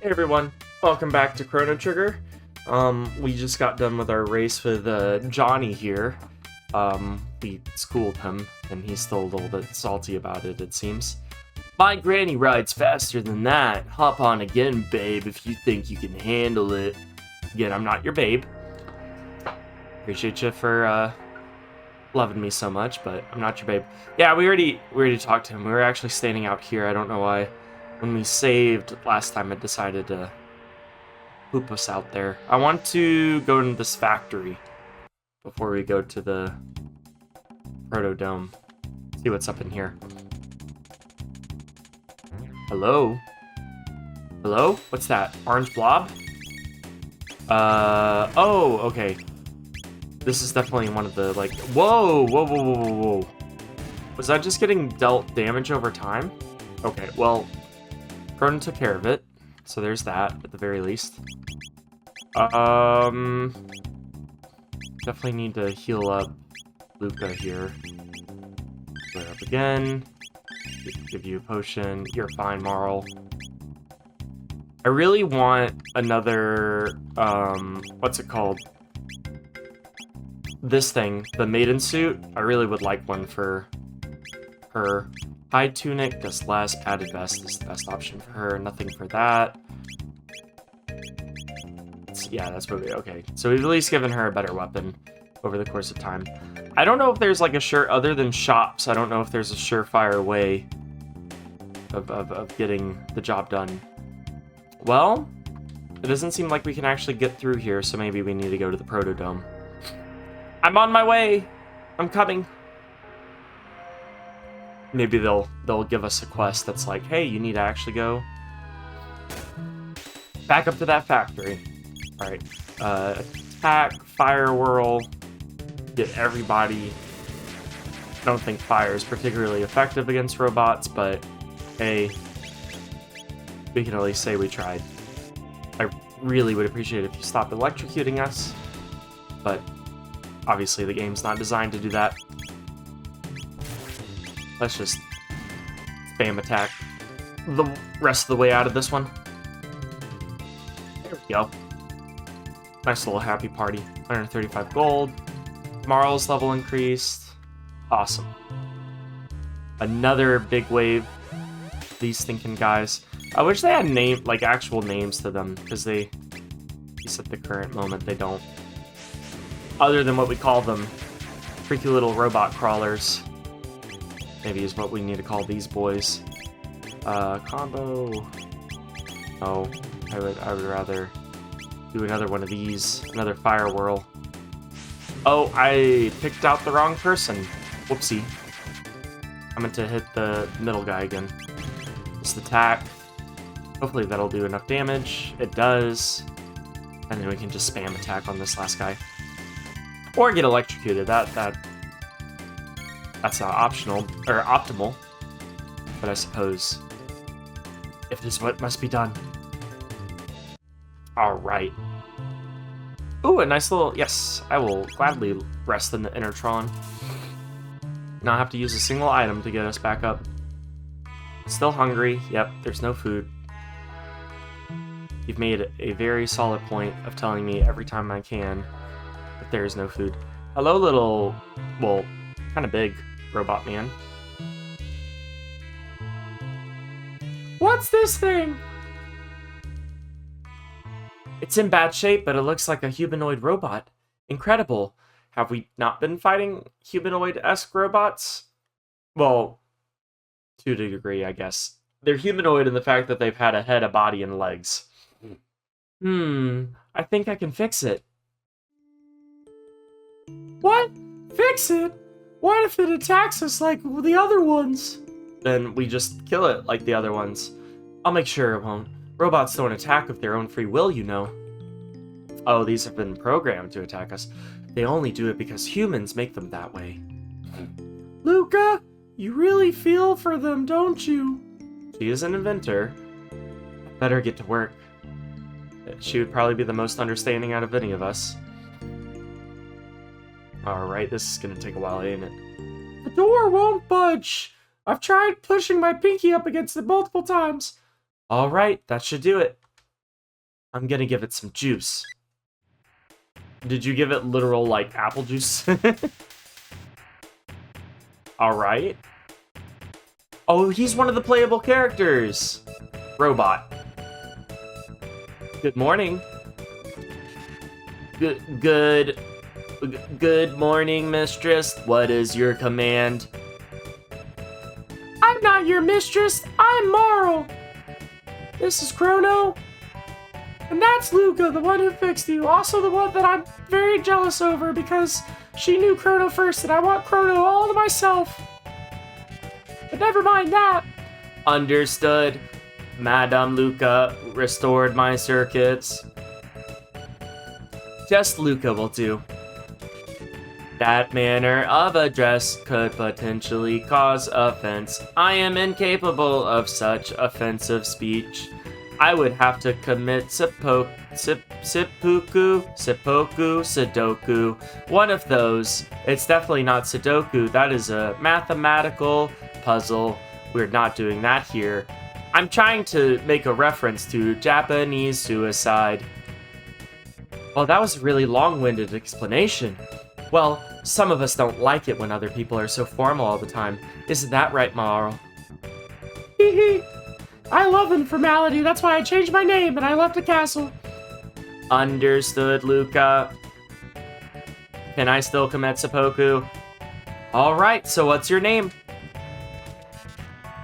Hey everyone, welcome back to Chrono Trigger. We just got done with our race with Johnny here. We schooled him, and he's still a little bit salty about it, it seems. My granny rides faster than that. Hop on again, babe, if you think you can handle it. Again, I'm not your babe. Appreciate you for loving me so much, but I'm not your babe. Yeah, we already talked to him. We were actually standing out here. I don't know why. When we saved last time, I decided to poop us out there. I want to go into this factory before we go to the Proto Dome. See what's up in here. Hello? Hello? What's that? Orange blob? Oh, okay. This is definitely one of the, like... Whoa! Whoa, whoa, whoa, whoa, whoa. Was I just getting dealt damage over time? Okay, well... Crono took care of it, so there's that, at the very least. Definitely need to heal up Lucca here. Flare up again. Give you a potion. You're fine, Marle. I really want another, what's it called? This thing, the maiden suit. I really would like one for her. Hide tunic does less, padded vest is the best option for her. Nothing for that. Yeah, that's probably okay. So we've at least given her a better weapon over the course of time. I don't know if there's like a other than shops, I don't know if there's a surefire way of getting the job done. Well, it doesn't seem like we can actually get through here, so maybe we need to go to the Proto Dome. I'm on my way! I'm coming! Maybe they'll give us a quest that's like, hey, you need to actually go back up to that factory. Alright. Attack, fire whirl, get everybody. I don't think fire is particularly effective against robots, but hey, we can at least say we tried. I really would appreciate it if you stopped electrocuting us, but obviously the game's not designed to do that. Let's just spam attack the rest of the way out of this one. There we go. Nice little happy party. 135 gold. Marle's level increased. Awesome. Another big wave. These stinking guys. I wish they had actual names to them, because at the current moment, they don't. Other than what we call them. Freaky little robot crawlers. Maybe is what we need to call these boys. Combo. Oh, I would rather do another one of these. Another fire whirl. Oh, I picked out the wrong person. Whoopsie. I meant to hit the middle guy again. Just attack. Hopefully that'll do enough damage. It does. And then we can just spam attack on this last guy. Or get electrocuted. That's not optional, or optimal, but I suppose if it is what must be done. Alright. Ooh, a nice little, yes, I will gladly rest in the inner Tron. Not have to use a single item to get us back up. Still hungry, yep, there's no food. You've made a very solid point of telling me every time I can that there is no food. Hello, little, well, kind of big robot man. What's this thing? It's in bad shape, but it looks like a humanoid robot. Incredible. Have we not been fighting humanoid-esque robots? Well, to a degree, I guess. They're humanoid in the fact that they've had a head, a body, and legs. I think I can fix it. What? Fix it? What if it attacks us like the other ones? Then we just kill it like the other ones. I'll make sure it won't. Robots don't attack of their own free will, you know. Oh, these have been programmed to attack us. They only do it because humans make them that way. Lucca, you really feel for them, don't you? She is an inventor. Better get to work. She would probably be the most understanding out of any of us. Alright, this is gonna take a while, ain't it? The door won't budge! I've tried pushing my pinky up against it multiple times. Alright, that should do it. I'm gonna give it some juice. Did you give it literal, like, apple juice? Alright. Oh, he's one of the playable characters! Robot. Good morning. Good morning, mistress. What is your command? I'm not your mistress. I'm Marle. This is Chrono. And that's Lucca, the one who fixed you. Also the one that I'm very jealous over because she knew Chrono first and I want Chrono all to myself. But never mind that. Understood. Madame Lucca restored my circuits. Just Lucca will do. That manner of address could potentially cause offense. I am incapable of such offensive speech. I would have to commit seppuku, Sudoku, one of those. It's definitely not Sudoku, that is a mathematical puzzle. We're not doing that here. I'm trying to make a reference to Japanese suicide. Well, that was a really long-winded explanation. Well, some of us don't like it when other people are so formal all the time. Isn't that right, Marle? Hee. I love informality, that's why I changed my name and I left the castle. Understood, Lucca. Can I still commit seppuku? Alright, so what's your name?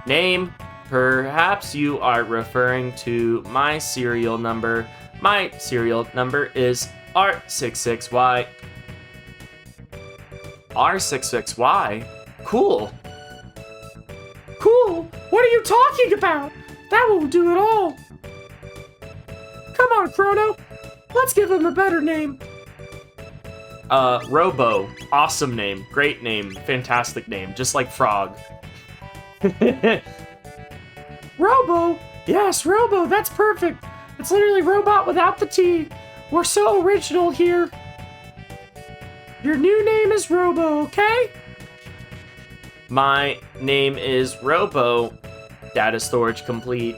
Name? Perhaps you are referring to my serial number. My serial number is R66Y. R66Y? Cool. Cool? What are you talking about? That won't do at all. Come on, Chrono. Let's give him a better name. Robo. Awesome name. Great name. Fantastic name. Just like Frog. Robo? Yes, Robo. That's perfect. It's literally robot without the T. We're so original here. Your new name is Robo, okay? My name is Robo. Data storage complete.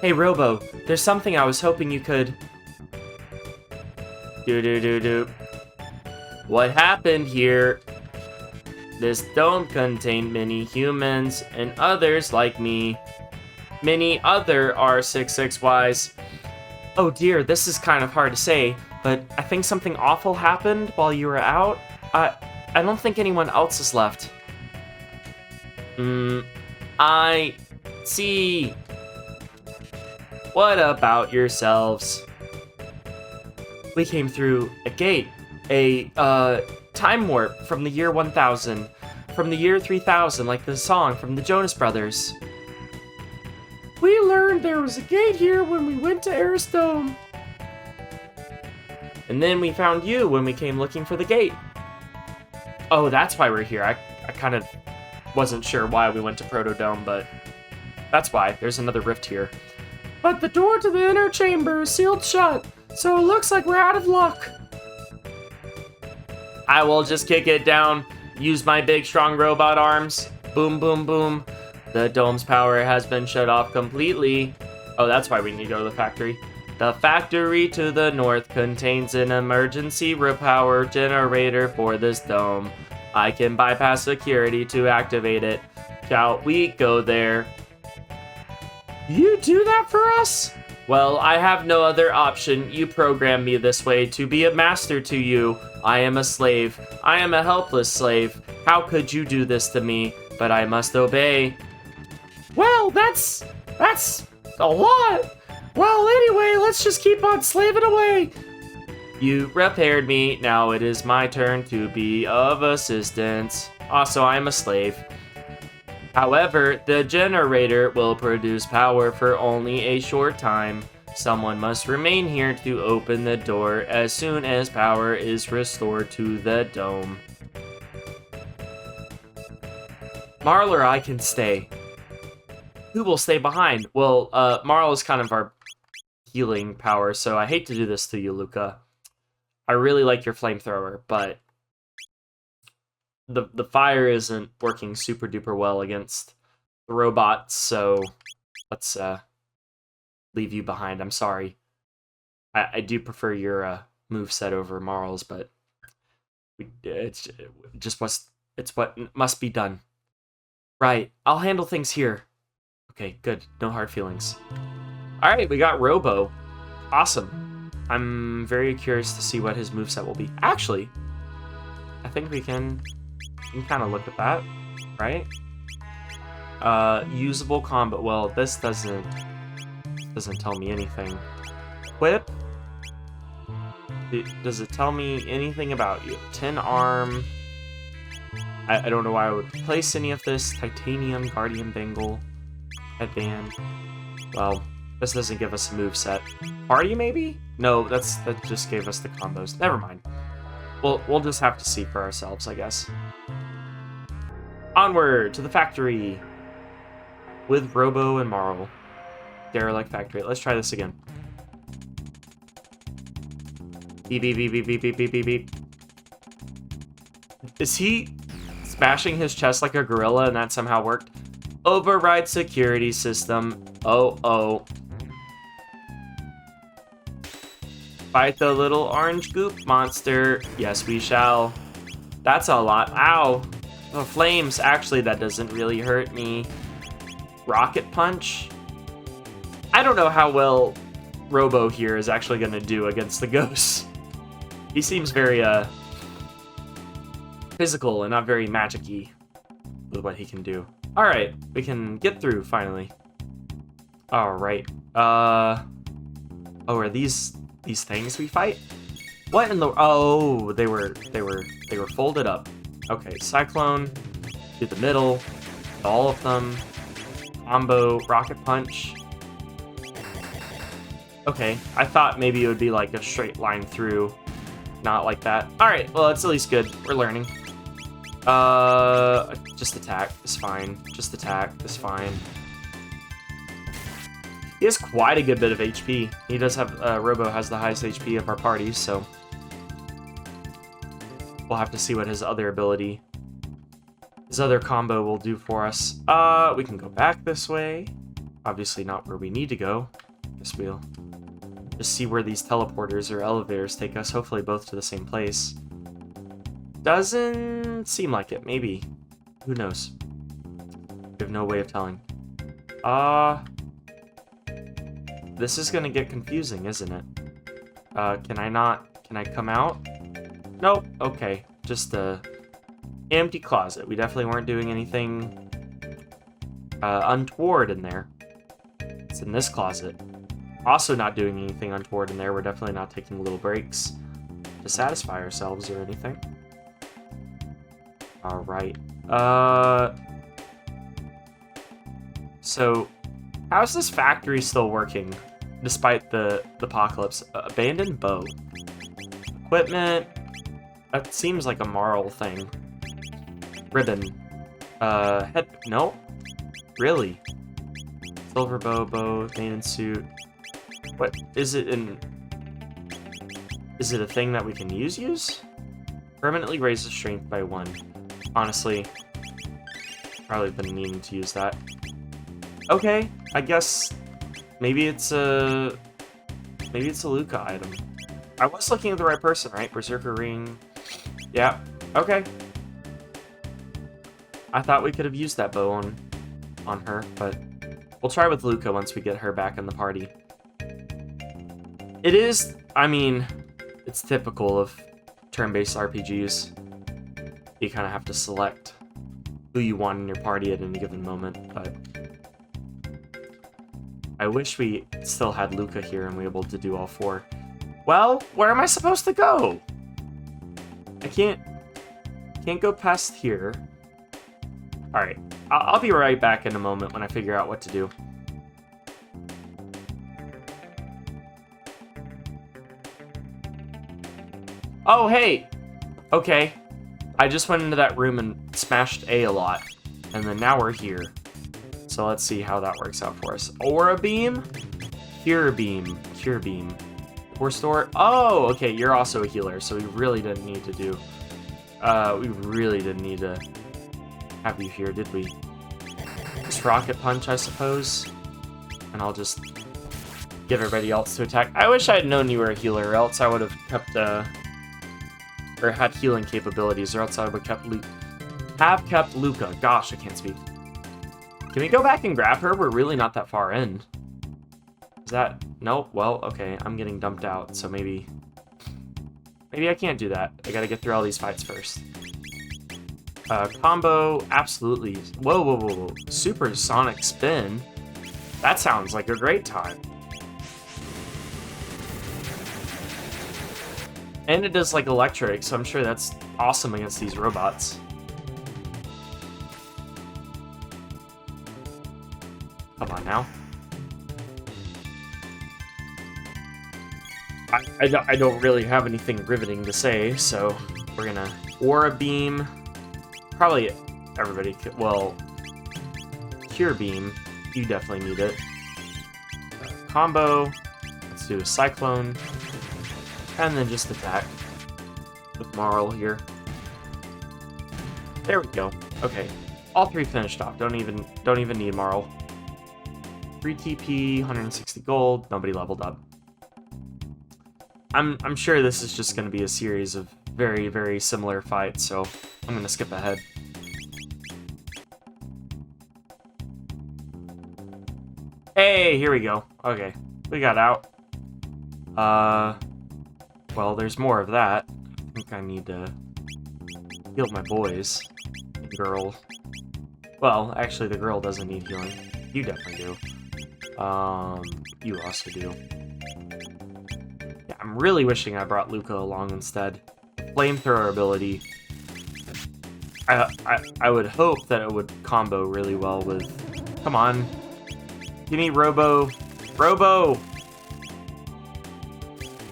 Hey, Robo, there's something I was hoping you could... What happened here? This dome contained many humans and others like me. Many other R66Ys. Oh dear, this is kind of hard to say, but I think something awful happened while you were out. I don't think anyone else is left. I see. What about yourselves? We came through a gate, a time warp from the year 1000, from the year 3000, like the song from the Jonas Brothers. We learned there was a gate here when we went to Aris Dome. And then we found you when we came looking for the gate. Oh, that's why we're here. I kind of wasn't sure why we went to Proto Dome, but that's why. There's another rift here. But the door to the inner chamber is sealed shut, so it looks like we're out of luck. I will just kick it down, use my big strong robot arms. Boom, boom, boom. The dome's power has been shut off completely. Oh, that's why we need to go to the factory. The factory to the north contains an emergency repower generator for this dome. I can bypass security to activate it. Shall we go there? You do that for us? Well, I have no other option. You programmed me this way to be a master to you. I am a slave. I am a helpless slave. How could you do this to me? But I must obey. Well, that's a lot. Well, anyway, let's just keep on slaving away. You repaired me. Now it is my turn to be of assistance. Also, I am a slave. However, the generator will produce power for only a short time. Someone must remain here to open the door as soon as power is restored to the dome. Marle or I can stay. Who will stay behind? Well, Marle is kind of our healing power, so I hate to do this to you, Lucca. I really like your flamethrower, but the fire isn't working super duper well against the robots, so let's leave you behind. I'm sorry. I do prefer your moveset over Marle's, but it's what must be done. Right, I'll handle things here. Okay, good. No hard feelings. Alright, we got Robo. Awesome. I'm very curious to see what his moveset will be. Actually, I think we can kind of look at that, right? Usable combat. Well, this doesn't tell me anything. Whip. Does it tell me anything about you? 10 arm. I don't know why I would replace any of this. Titanium, Guardian Bangle, Headband. Well, this doesn't give us a moveset. Party, maybe? No, that just gave us the combos. Never mind. We'll just have to see for ourselves, I guess. Onward to the factory with Robo and Marle. Derelict factory. Let's try this again. Beep, beep, beep, beep, beep, beep, beep, beep, beep. Is he smashing his chest like a gorilla and that somehow worked? Override security system. Oh. Fight the little orange goop monster. Yes, we shall. That's a lot. Ow. Oh, flames. Actually, that doesn't really hurt me. Rocket punch. I don't know how well Robo here is actually going to do against the ghosts. He seems very physical and not very magic-y with what he can do. Alright, we can get through finally. Alright. Oh, are these things we fight? What in the oh, they were folded up. Okay, Cyclone to the middle, all of them. Combo, rocket punch. Okay, I thought maybe it would be like a straight line through. Not like that. Alright, well, it's at least good. We're learning. Just attack is fine. Just attack is fine. He has quite a good bit of HP. He does have, Robo has the highest HP of our party, so we'll have to see what his other ability, his other combo will do for us. We can go back this way. Obviously not where we need to go. Guess we'll just see where these teleporters or elevators take us, hopefully both to the same place. Doesn't seem like it, maybe. Who knows? We have no way of telling. This is gonna get confusing, isn't it? Can I come out? Nope, okay. Just a empty closet. We definitely weren't doing anything untoward in there. It's in this closet. Also not doing anything untoward in there. We're definitely not taking little breaks to satisfy ourselves or anything. Alright. So, how's this factory still working despite the apocalypse? Abandoned bow. Equipment. That seems like a Marle thing. Ribbon. Head. No. Really? Silver bow, maiden suit. What is it in? Is it a thing that we can use? Permanently raises strength by 1. Honestly, probably been needing to use that. Okay, I guess maybe it's a Lucca item. I was looking at the right person, right? Berserker ring. Yeah. Okay. I thought we could have used that bow on her, but we'll try with Lucca once we get her back in the party. It is, I mean, it's typical of turn-based RPGs. You kind of have to select who you want in your party at any given moment, but I wish we still had Lucca here and we were able to do all 4. Well, where am I supposed to go? I can't go past here. Alright, I'll be right back in a moment when I figure out what to do. Oh, hey! Okay. I just went into that room and smashed a lot. And then now we're here. So let's see how that works out for us. Aura Beam? Cure Beam. Cure Beam. Restore. Oh, okay, you're also a healer, so we really didn't need to do... we really didn't need to have you here, did we? Just Rocket Punch, I suppose. And I'll just get everybody else to attack. I wish I had known you were a healer, or else I would have kept, or had healing capabilities, or else I would have kept Lucca. Gosh, I can't speak. Can we go back and grab her? We're really not that far in. Is that... Nope. Well, okay. I'm getting dumped out, so maybe I can't do that. I gotta get through all these fights first. Combo, absolutely. Whoa, whoa, whoa, whoa. Supersonic spin. That sounds like a great time. And it does like electric, so I'm sure that's awesome against these robots. Come on now. I don't really have anything riveting to say, so we're gonna Aura Beam. Probably everybody could, well, Cure Beam, you definitely need it. Combo, let's do a Cyclone, and then just attack with Marle here. There we go. Okay, all three finished off. Don't even need Marle. 3 TP, 160 gold. Nobody leveled up. I'm sure this is just going to be a series of very, very similar fights, so I'm going to skip ahead. Hey, here we go. Okay, we got out. Well, there's more of that. I think I need to heal my boys. Girl. Well, actually, the girl doesn't need healing. You definitely do. You also do. Yeah, I'm really wishing I brought Lucca along instead. Flamethrower ability. I would hope that it would combo really well with... Come on. Give me Robo. Robo!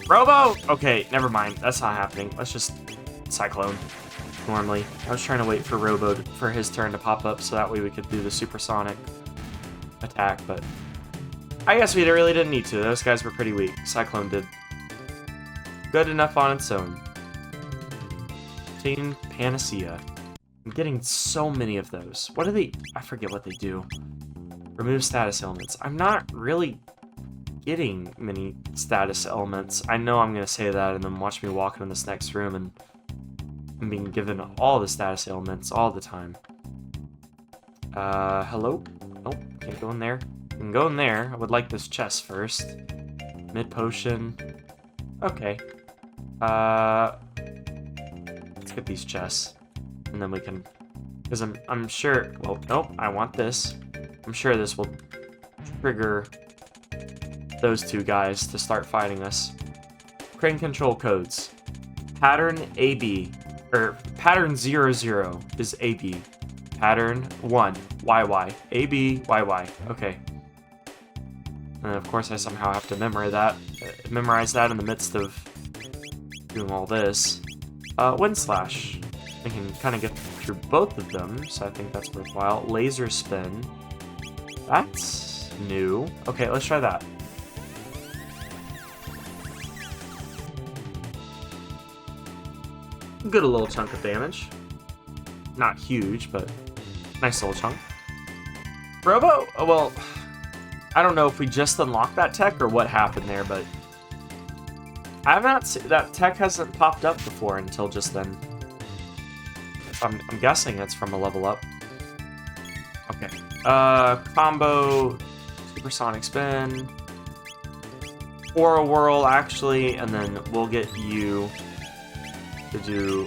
Robo! Okay, never mind. That's not happening. Let's just Cyclone. Normally. I was trying to wait for Robo for his turn to pop up so that way we could do the supersonic attack, but I guess we really didn't need to. Those guys were pretty weak. Cyclone did good enough on its own. Team Panacea. I'm getting so many of those. What do they... I forget what they do. Remove status elements. I'm not really getting many status elements. I know I'm going to say that and then watch me walk in this next room and I'm being given all the status ailments all the time. Hello? Nope, can't go in there. I can go in there. I would like this chest first. Mid potion. Okay. Let's get these chests. And then we can... Because I'm sure... Well, nope, I want this. I'm sure this will trigger those two guys to start fighting us. Crane control codes. Pattern AB. Or pattern 00 is AB. Pattern 1, YY. AB, YY. Okay. And of course I somehow have to memorize that in the midst of doing all this. Wind Slash. I can kind of get through both of them, so I think that's worthwhile. Laser Spin. That's new. Okay, let's try that. Good a little chunk of damage. Not huge, but nice little chunk. Robo? Oh, well, I don't know if we just unlocked that tech or what happened there, but I have not seen that tech hasn't popped up before until just then. I'm guessing it's from a level up. Okay. Combo, supersonic spin, Aura Whirl actually, and then we'll get you to do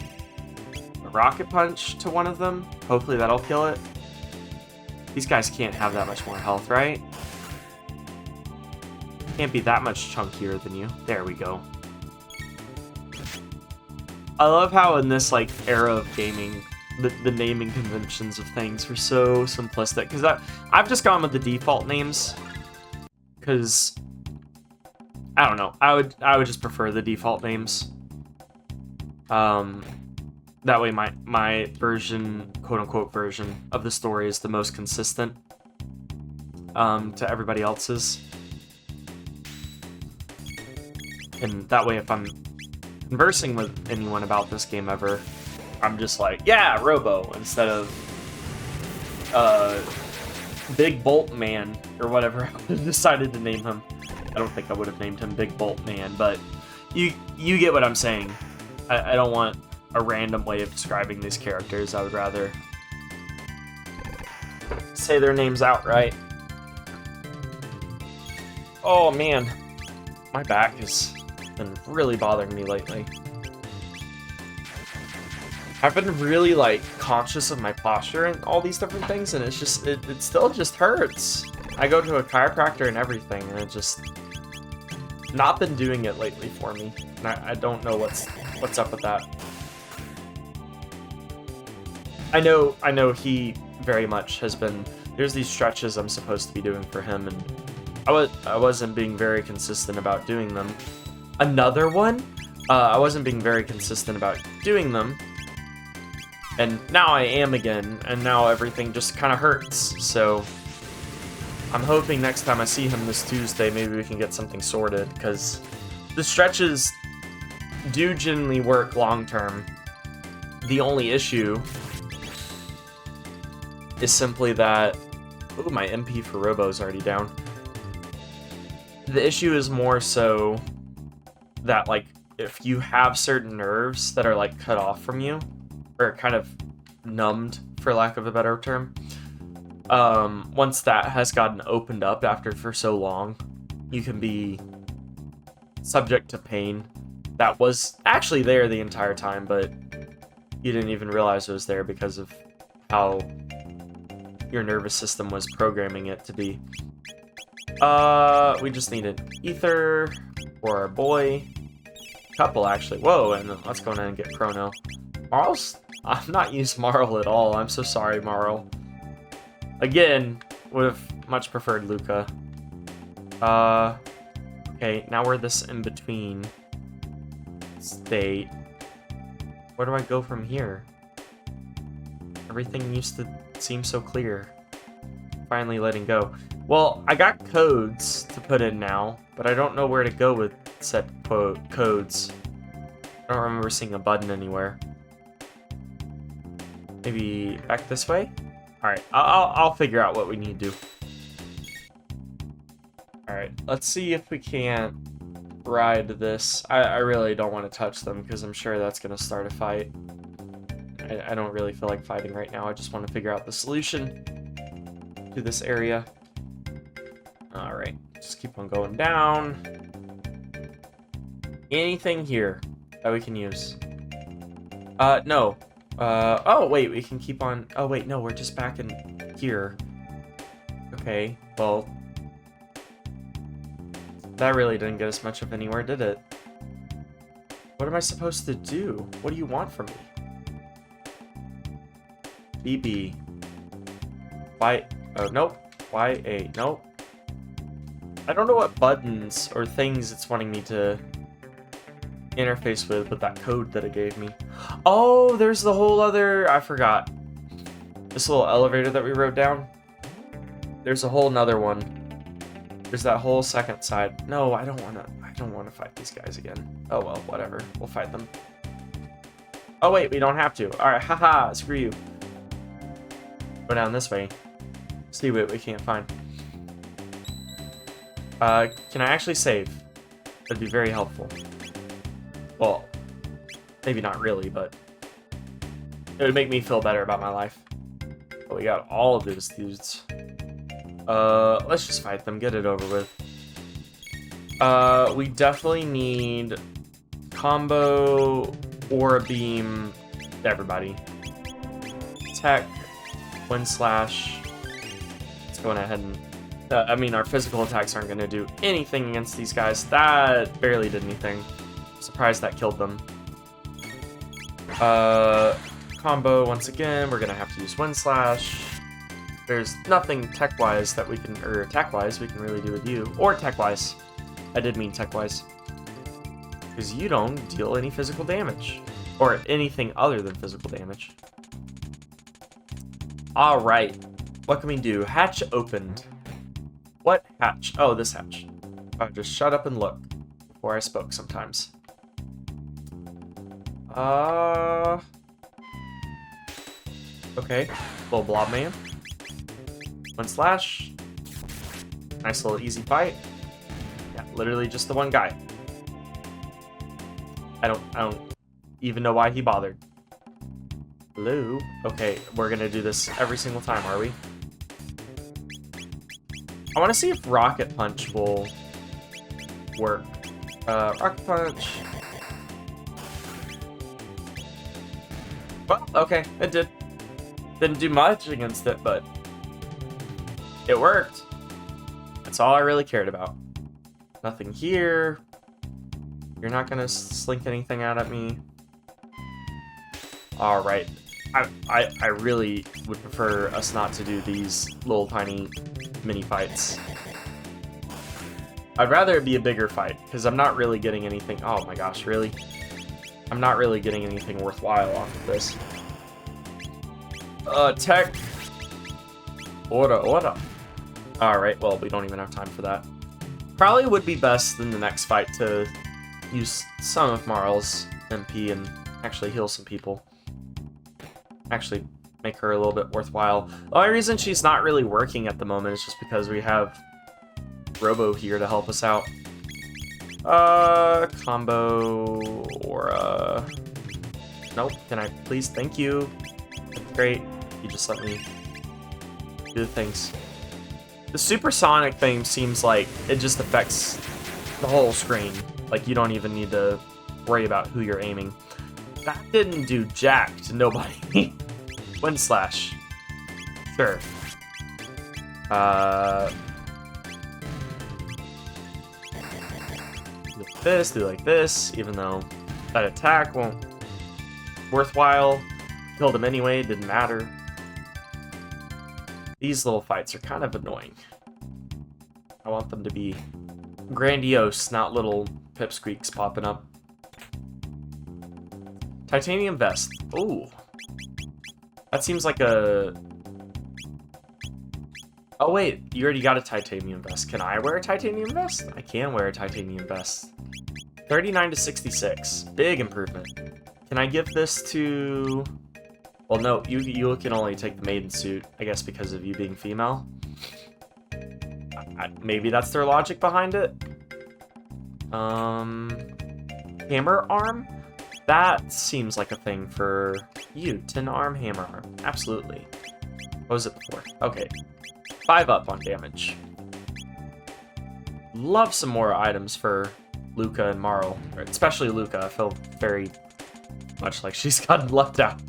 a rocket punch to one of them. Hopefully that'll kill it. These guys can't have that much more health, right? Can't be that much chunkier than you. There we go. I love how in this like era of gaming, the naming conventions of things were so simplistic. Because I've just gone with the default names. Because I don't know. I would just prefer the default names. That way my version, quote unquote version of the story is the most consistent to everybody else's. And that way if I'm conversing with anyone about this game ever, I'm just like, yeah, Robo, instead of Big Bolt Man or whatever I decided to name him. I don't think I would have named him Big Bolt Man, but you get what I'm saying. I don't want a random way of describing these characters. I would rather say their names outright. Oh man, my back has been really bothering me lately. I've been really like conscious of my posture and all these different things, and it's just it still just hurts. I go to a chiropractor and everything, and it just not been doing it lately for me. And I don't know what's up with that. I know he very much has been. There's these stretches I'm supposed to be doing for him, and I wasn't being very consistent about doing them. Another one, I wasn't being very consistent about doing them. And now I am again, and now everything just kind of hurts, so I'm hoping next time I see him this Tuesday, maybe we can get something sorted, because the stretches do genuinely work long-term. The only issue is simply that... Ooh, my MP for Robo is already down. The issue is more so that, like, if you have certain nerves that are, like, cut off from you, or kind of numbed, for lack of a better term. Once that has gotten opened up for so long, you can be subject to pain that was actually there the entire time, but you didn't even realize it was there because of how your nervous system was programming it to be. We just need an ether for our boy. Couple, actually. Whoa, and then let's go in and get Chrono. I've not used Marle at all. I'm so sorry, Marle. Again, would have much preferred Lucca. Okay, now we're this in-between state. Where do I go from here? Everything used to seem so clear. Finally letting go. Well, I got codes to put in now, but I don't know where to go with said codes. I don't remember seeing a button anywhere. Maybe back this way? Alright, I'll figure out what we need to do. Alright, let's see if we can't ride this. I really don't want to touch them because I'm sure that's going to start a fight. I don't really feel like fighting right now. I just want to figure out the solution to this area. Alright, just keep on going down. Anything here that we can use? No. Oh, wait, we can keep on... Oh, wait, no, we're just back in here. Okay, well... That really didn't get us much of anywhere, did it? What am I supposed to do? What do you want from me? BB. Y... Oh, nope. YA. Nope. I don't know what buttons or things it's wanting me to interface with that code that it gave me. Oh, there's the whole other... I forgot. This little elevator that we wrote down. There's a whole nother one. There's that whole second side. No, I don't want to fight these guys again. Oh well, whatever. We'll fight them. Oh wait, we don't have to. Alright, haha, screw you. Go down this way. See what we can't find. Can I actually save? That'd be very helpful. Well, maybe not really, but it would make me feel better about my life. But we got all of these dudes. Let's just fight them, get it over with. We definitely need combo, aura beam, everybody. Tech, wind slash. Let's go ahead and... I mean, our physical attacks aren't going to do anything against these guys. That barely did anything. Surprised that killed them. Combo, once again, we're going to have to use wind slash. There's nothing tech-wise that we can, or attack-wise we can really do with you. Or tech-wise. I did mean tech-wise. Because you don't deal any physical damage. Or anything other than physical damage. Alright. What can we do? Hatch opened. What hatch? Oh, this hatch. I'll just shut up and look before I spoke sometimes. Okay. Little blob man. One slash. Nice little easy fight. Yeah, Literally just the one guy. I don't even know why he bothered. Hello? Okay, we're gonna do this every single time, are we? I want to see if Rocket Punch will work. Rocket Punch. Well, okay, it did. Didn't do much against it, but it worked. That's all I really cared about. Nothing here. You're not gonna slink anything out at me. Alright. I really would prefer us not to do these little tiny mini fights. I'd rather it be a bigger fight, because I'm not really getting anything. Oh my gosh, really? I'm not really getting anything worthwhile off of this. Tech. Order. Alright, well, we don't even have time for that. Probably would be best in the next fight to use some of Marle's MP and actually heal some people. Actually make her a little bit worthwhile. The only reason she's not really working at the moment is just because we have Robo here to help us out. Combo or nope, can I please? Thank you. Great. You just let me do the things. The supersonic thing seems like it just affects the whole screen. Like you don't even need to worry about who you're aiming. That didn't do jack to nobody. Wind slash. Sure. Do like this, even though that attack won't worthwhile. Killed him anyway, didn't matter. These little fights are kind of annoying. I want them to be grandiose, not little pipsqueaks popping up. Titanium vest. Ooh. That seems like a... Oh wait, you already got a titanium vest. Can I wear a titanium vest? I can wear a titanium vest. 39 to 66. Big improvement. Can I give this to... Well, no, you can only take the maiden suit, I guess because of you being female. Maybe that's their logic behind it. Hammer arm? That seems like a thing for you. 10 arm, hammer arm. Absolutely. What was it before? Okay. 5 up on damage. Love some more items for Lucca and Marle. Especially Lucca. I feel very much like she's gotten left out.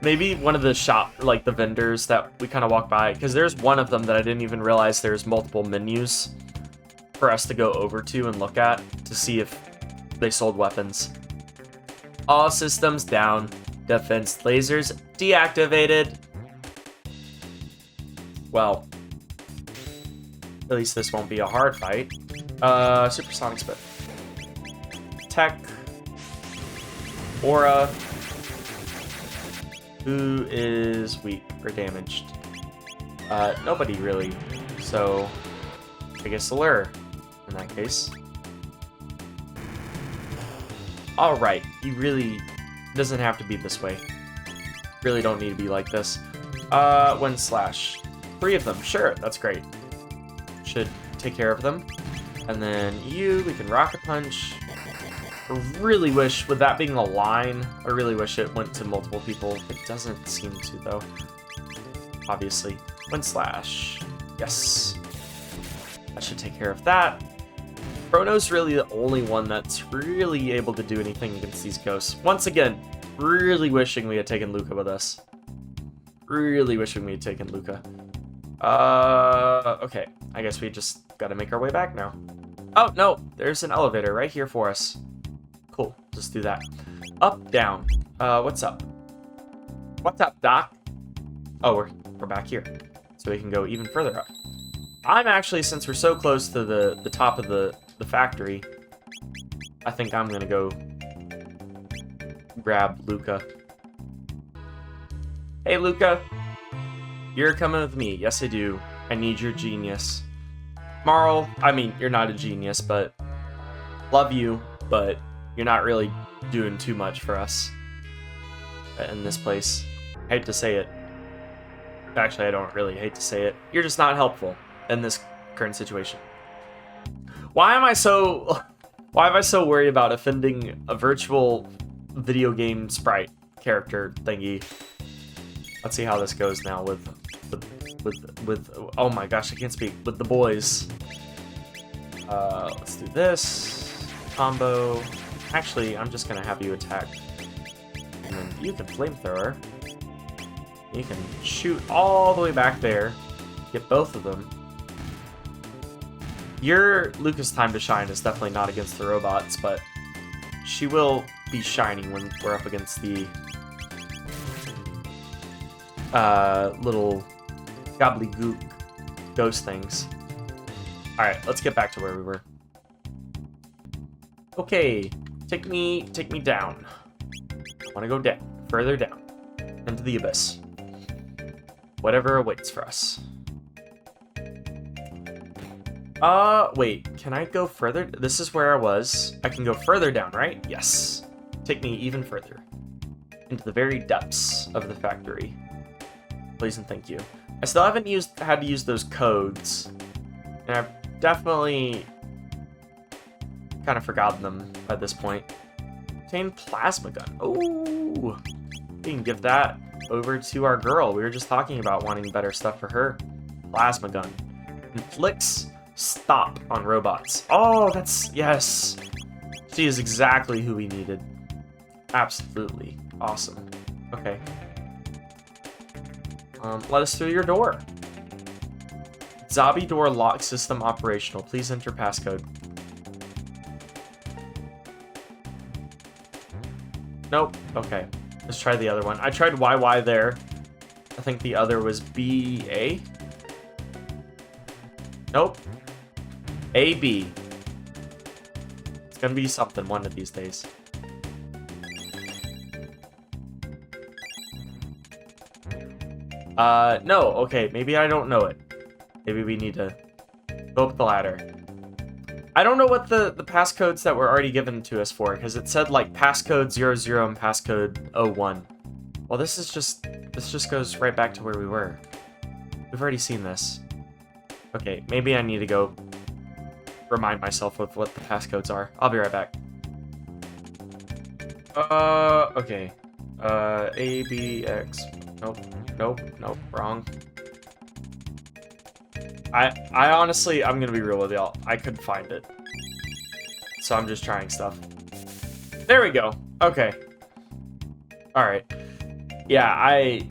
Maybe one of the shop, like the vendors that we kind of walk by, because there's one of them that I didn't even realize there's multiple menus for us to go over to and look at to see if they sold weapons. All systems down. Defense lasers deactivated. Well, at least this won't be a hard fight. Supersonic spit. Tech. Aura. Who is weak or damaged? Nobody really. So, I guess Allure in that case. Alright, you really doesn't have to be this way. Really don't need to be like this. Wind slash. 3 of them, sure, that's great. Should take care of them. And then you, we can rocket punch. I really wish, with that being a line, I really wish it went to multiple people. It doesn't seem to, though. Obviously. Wind slash. Yes. That should take care of that. Chrono's really the only one that's really able to do anything against these ghosts. Once again, really wishing we had taken Lucca with us. Really wishing we had taken Lucca. Okay. I guess we just gotta make our way back now. Oh, no. There's an elevator right here for us. Cool. Just do that. Up, down. What's up? What's up, Doc? Oh, we're back here. So we can go even further up. I'm actually, since we're so close to the top of the factory, I think I'm gonna go grab Lucca. Hey, Lucca. You're coming with me. Yes, I do. I need your genius. Marle, I mean, you're not a genius, but love you, but you're not really doing too much for us in this place. I hate to say it. Actually, I don't really hate to say it. You're just not helpful in this current situation. Why am I so worried about offending a virtual video game sprite character thingy? Let's see how this goes now with oh my gosh, I can't speak, with the boys. Let's do this combo. Actually, I'm just gonna have you attack, and then you can flamethrower. You can shoot all the way back there, get both of them. Your Lucca's time to shine is definitely not against the robots, but she will be shining when we're up against the little gobbledygook ghost things. Alright, let's get back to where we were. Okay, take me down. I want to go down, further down, into the abyss. Whatever awaits for us. Wait, can I go further? This is where I was. I can go further down, right? Yes. Take me even further. Into the very depths of the factory. Please and thank you. I still haven't had to use those codes. And I've definitely kind of forgotten them at this point. Obtain plasma gun. Ooh. We can give that over to our girl. We were just talking about wanting better stuff for her. Plasma gun. Inflicts stop on robots. Oh, yes. She is exactly who we needed. Absolutely. Awesome. Okay. Let us through your door. Zombie door lock system operational. Please enter passcode. Nope. Okay. Let's try the other one. I tried YY there. I think the other was BA. Nope. AB. It's gonna be something one of these days. No. Okay, maybe I don't know it. Maybe we need to go up the ladder. I don't know what the passcodes that were already given to us for, because it said like passcode 00 and passcode 01. Well, this just goes right back to where we were. We've already seen this. Okay, maybe I need to go remind myself of what the passcodes are. I'll be right back. Okay. ABX. Nope, wrong. I honestly, I'm gonna be real with y'all. I couldn't find it. So I'm just trying stuff. There we go. Okay. Alright. Yeah, I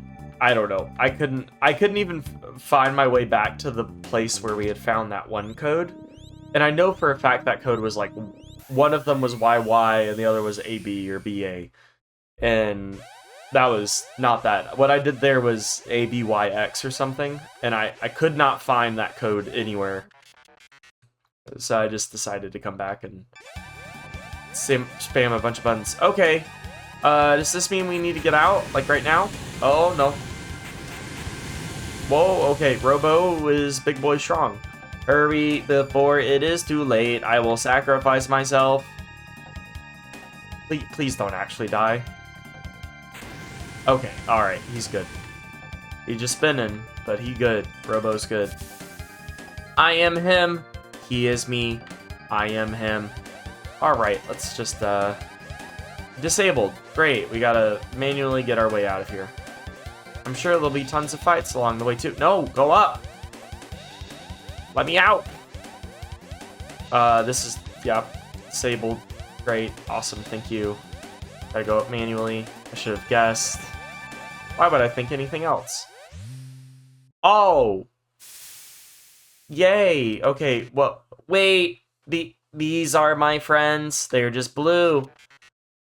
don't know. I couldn't even find my way back to the place where we had found that one code. And I know for a fact that code was like, one of them was YY and the other was AB or BA. And that was not that. What I did there was ABYX or something, and I could not find that code anywhere. So I just decided to come back and spam a bunch of buttons. Okay, does this mean we need to get out, like right now? Oh, no. Whoa, okay, Robo is big boy strong. Hurry before it is too late. I will sacrifice myself. Please don't actually die. Okay, alright, he's good. He's just spinning, but he good. Robo's good. I am him. He is me. I am him. Alright, let's just, disabled. Great, we gotta manually get our way out of here. I'm sure there'll be tons of fights along the way, too. No, go up! Let me out! This is, yeah, disabled. Great, awesome, thank you. Gotta go up manually. I should have guessed. Why would I think anything else? Oh! Yay! Okay, well, wait! These are my friends. They're just blue.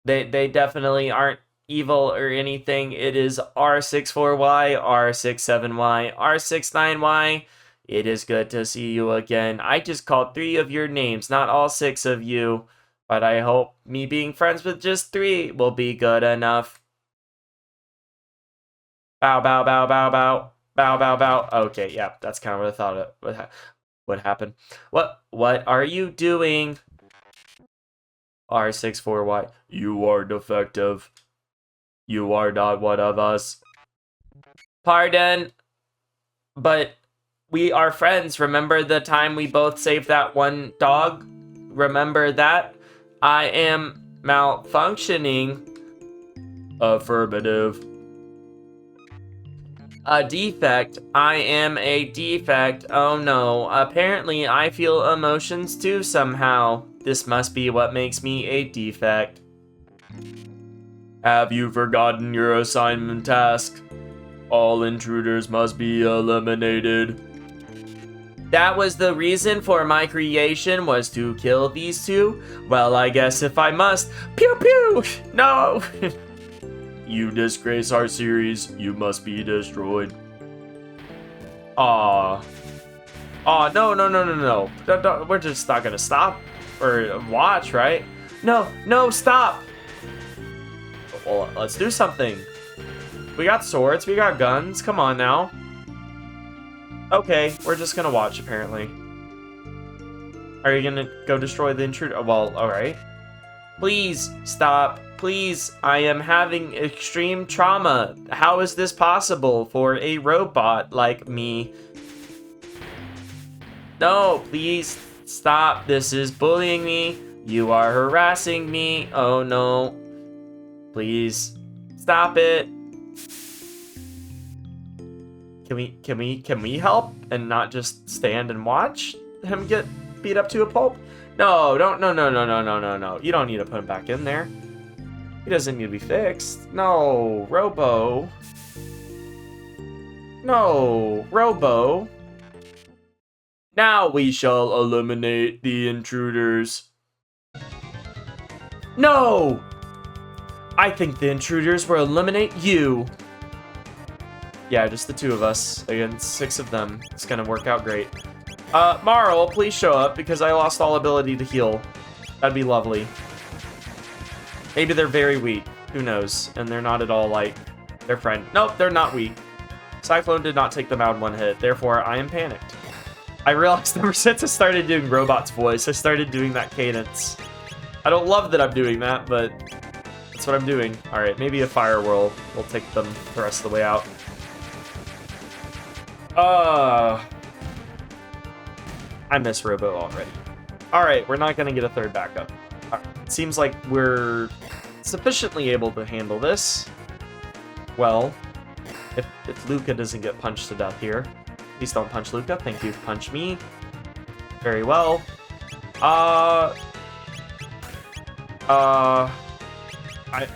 They definitely aren't evil or anything. It is R64Y, R67Y, R69Y. It is good to see you again. I just called 3 of your names, not all 6 of you. But I hope me being friends with just 3 will be good enough. Bow, bow, bow, bow, bow. Bow, bow, bow. Okay, yeah, that's kind of what I thought would happen. What are you doing? R64Y. You are defective. You are not one of us. Pardon. But We are friends. Remember the time we both saved that one dog? Remember that? I am malfunctioning. Affirmative. A defect. I am a defect. Oh no. Apparently I feel emotions too somehow. This must be what makes me a defect. Have you forgotten your assignment task? All intruders must be eliminated. That was the reason for my creation, was to kill these two? Well, I guess if I must. Pew pew! No! You disgrace our series, you must be destroyed. Aw. Aw, no, no, no, no, no. We're just not gonna stop or watch, right? No, no, stop! Well, let's do something. We got swords, we got guns, come on now. Okay, we're just gonna watch, apparently. Are you gonna go destroy the intruder? Oh, well, alright. Please, stop. Please, I am having extreme trauma. How is this possible for a robot like me? No, please, stop. This is bullying me. You are harassing me. Oh, no. Please, stop it. Can we help and not just stand and watch him get beat up to a pulp? No, don't, no, no, no, no, no, no, no. You don't need to put him back in there. He doesn't need to be fixed. No, Robo. No, Robo. Now we shall eliminate the intruders. No! I think the intruders will eliminate you. Yeah, just the two of us against 6 of them. It's gonna work out great. Marle, please show up because I lost all ability to heal. That'd be lovely. Maybe they're very weak. Who knows? And they're not at all like their friend. Nope, they're not weak. Cyclone did not take them out in one hit. Therefore, I am panicked. I realized ever since I started doing Robot's voice, I started doing that cadence. I don't love that I'm doing that, but that's what I'm doing. Alright, maybe a fire will take them the rest of the way out. I miss Robo already. Alright, we're not gonna get a third backup. It seems like we're sufficiently able to handle this. Well, if Lucca doesn't get punched to death here. Please don't punch Lucca. Thank you. Punch me. Very well. I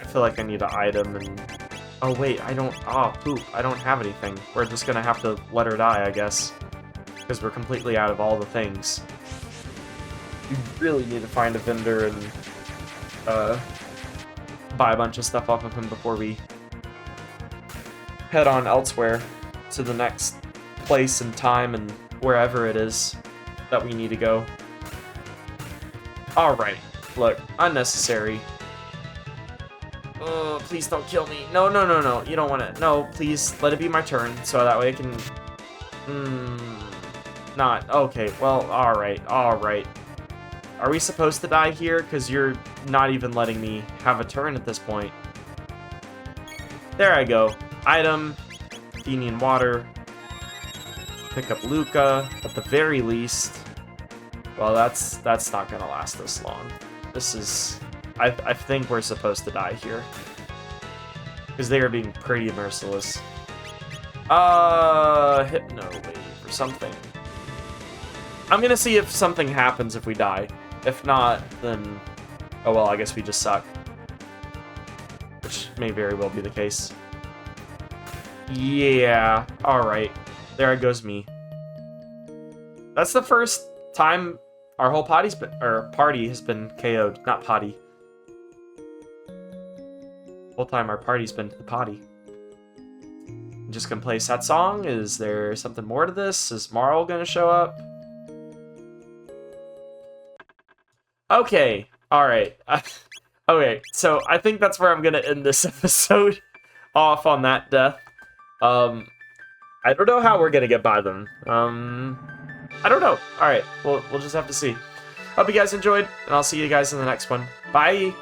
feel like I need an item and... Oh, wait, I don't... Oh, poop. I don't have anything. We're just gonna have to let her die, I guess. Because we're completely out of all the things. We really need to find a vendor and buy a bunch of stuff off of him before we head on elsewhere to the next place and time and wherever it is that we need to go. Alright, look, unnecessary. Oh, please don't kill me. No, no, no, no, you don't want to. No, please, let it be my turn, so that way I can... Not. Okay, well, alright, alright. Are we supposed to die here? Because you're not even letting me have a turn at this point. There I go. Item, Athenian water. Pick up Lucca, at the very least. Well, that's not gonna last this long. This is... I think we're supposed to die here. Because they are being pretty merciless. Hypno wave or something. I'm gonna see if something happens if we die. If not, then... Oh well, I guess we just suck. Which may very well be the case. Yeah, alright. There goes me. That's the first time our whole party has been KO'd. Not potty. Whole time our party's been to the potty. I'm just gonna play that song. Is there something more to this? Is Marle gonna show up? Okay, alright. Okay, so I think that's where I'm gonna end this episode off on that death. I don't know how we're gonna get by them. I don't know. Alright, we'll just have to see. Hope you guys enjoyed, and I'll see you guys in the next one. Bye!